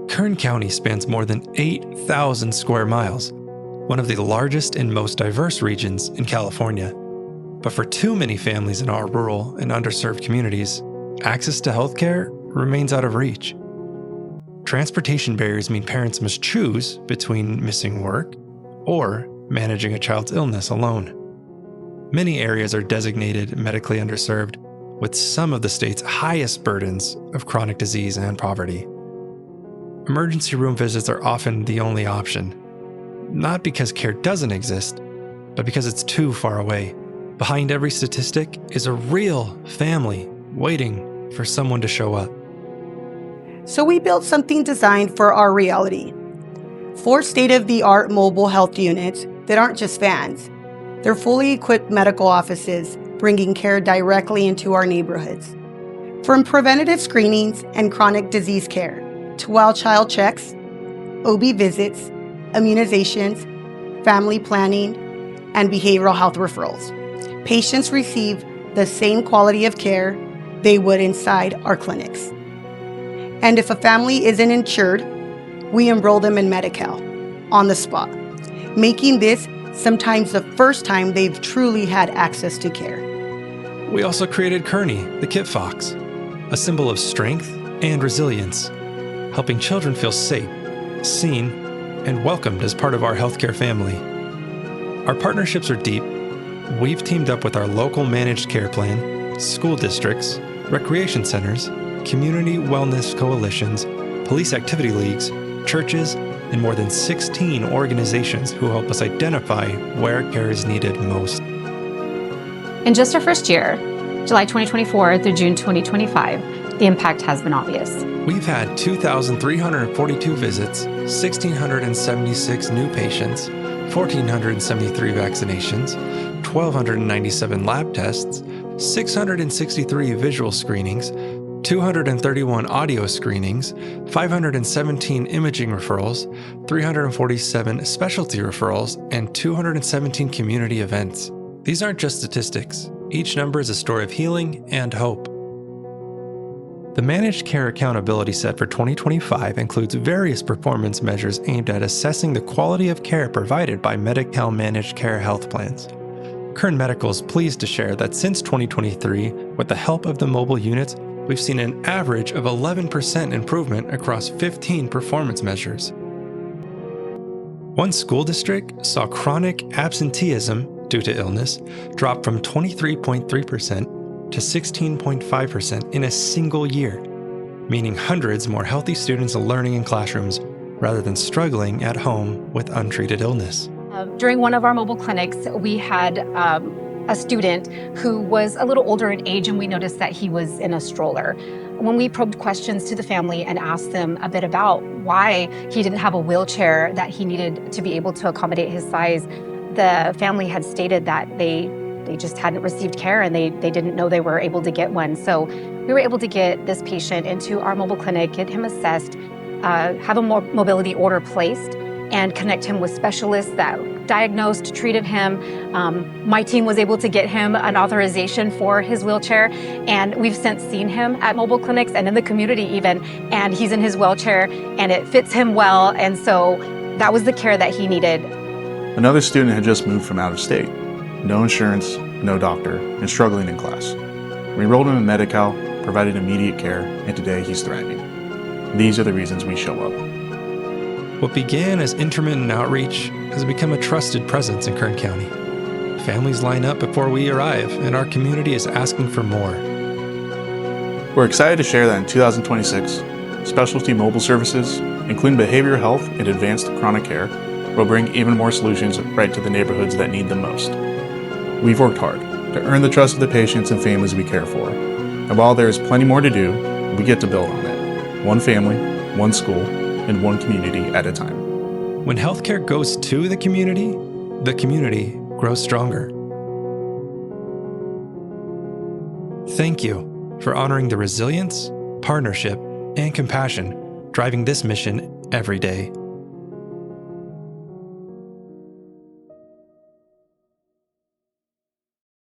Kern County spans more than 8,000 square miles, one of the largest and most diverse regions in California. But for too many families in our rural and underserved communities, access to healthcare remains out of reach. Transportation barriers mean parents must choose between missing work or managing a child's illness alone. Many areas are designated medically underserved, with some of the state's highest burdens of chronic disease and poverty. Emergency room visits are often the only option, not because care doesn't exist, but because it's too far away. Behind every statistic is a real family waiting for someone to show up. So we built something designed for our reality. 4 state-of-the-art mobile health units that aren't just vans. They're fully equipped medical offices, bringing care directly into our neighborhoods. From preventative screenings and chronic disease care, to well-child checks, OB visits, immunizations, family planning, and behavioral health referrals. Patients receive the same quality of care they would inside our clinics. And if a family isn't insured, we enroll them in Medi-Cal on the spot, making this sometimes the first time they've truly had access to care. We also created Kearney, the Kit Fox, a symbol of strength and resilience, helping children feel safe, seen, and welcomed as part of our healthcare family. Our partnerships are deep. We've teamed up with our local managed care plan, school districts, recreation centers, community wellness coalitions, police activity leagues, churches, and more than 16 organizations who help us identify where care is needed most. In just our first year, July 2024 through June 2025, the impact has been obvious. We've had 2,342 visits, 1,676 new patients, 1,473 vaccinations, 1,297 lab tests, 663 visual screenings, 231 audio screenings, 517 imaging referrals, 347 specialty referrals, and 217 community events. These aren't just statistics. Each number is a story of healing and hope. The Managed Care Accountability Set for 2025 includes various performance measures aimed at assessing the quality of care provided by Medi-Cal managed care health plans. Kern Medical is pleased to share that since 2023, with the help of the mobile units, we've seen an average of 11% improvement across 15 performance measures. One school district saw chronic absenteeism due to illness drop from 23.3% to 16.5% in a single year, meaning hundreds more healthy students are learning in classrooms rather than struggling at home with untreated illness. During one of our mobile clinics, we had a student who was a little older in age, and we noticed that he was in a stroller. When we probed questions to the family and asked them a bit about why he didn't have a wheelchair that he needed to be able to accommodate his size, the family had stated that they just hadn't received care and they didn't know they were able to get one. So we were able to get this patient into our mobile clinic, get him assessed, have a mobility order placed, and connect him with specialists that diagnosed, treated him. My team was able to get him an authorization for his wheelchair, and we've since seen him at mobile clinics and in the community even, and he's in his wheelchair and it fits him well, and so that was the care that he needed. Another student had just moved from out of state. No insurance, no doctor, and struggling in class. We enrolled him in Medi-Cal, provided immediate care, and today he's thriving. These are the reasons we show up. What began as intermittent outreach has become a trusted presence in Kern County. Families line up before we arrive, and our community is asking for more. We're excited to share that in 2026, specialty mobile services, including behavioral health and advanced chronic care, will bring even more solutions right to the neighborhoods that need them most. We've worked hard to earn the trust of the patients and families we care for. And while there is plenty more to do, we get to build on it. One family, one school, and one community at a time. When healthcare goes to the community grows stronger. Thank you for honoring the resilience, partnership, and compassion driving this mission every day.